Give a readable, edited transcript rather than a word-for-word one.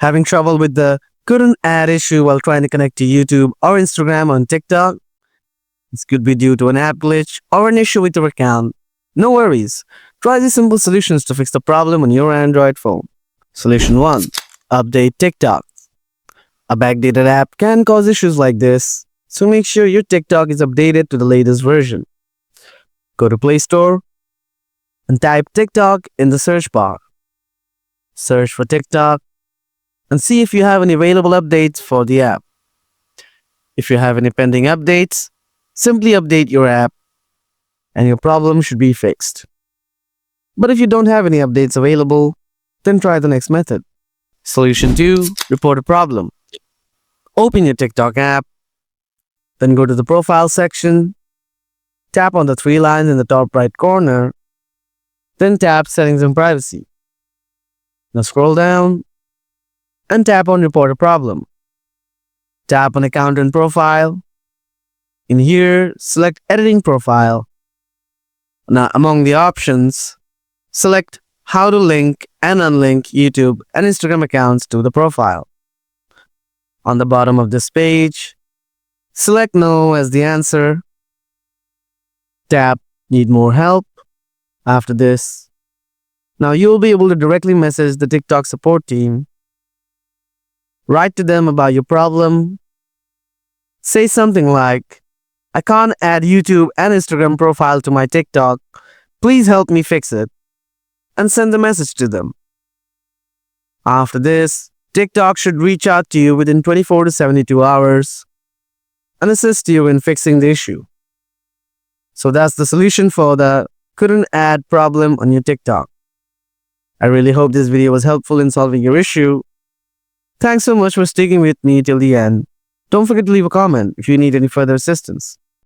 Having trouble with the couldn't add issue while trying to connect to YouTube or Instagram on TikTok? This could be due to an app glitch or an issue with your account. No worries. Try these simple solutions to fix the problem on your Android phone. Solution 1. Update TikTok. A backdated app can cause issues like this, so make sure your TikTok is updated to the latest version. Go to Play Store and type TikTok in the search bar. Search for TikTok and see if you have any available updates for the app. If you have any pending updates, simply update your app and your problem should be fixed. But if you don't have any updates available, then try the next method. Solution 2. Report a problem. Open your TikTok app, then go to the profile section, tap on the 3 lines in the top right corner, then tap Settings and Privacy. Now scroll down and tap on Report a Problem. Tap on Account and Profile. In here, select Editing Profile. Now among the options, select How to link and unlink YouTube and Instagram accounts to the profile. On the bottom of this page, select No as the answer. Tap Need More Help. After this, now you'll be able to directly message the TikTok support team. Write to them about your problem. Say something like, I can't add YouTube and Instagram profile to my TikTok. Please help me fix it. And send the message to them. After this, TikTok should reach out to you within 24 to 72 hours and assist you in fixing the issue. So that's the solution for the couldn't add problem on your TikTok. I really hope this video was helpful in solving your issue. Thanks so much for sticking with me till the end. Don't forget to leave a comment if you need any further assistance.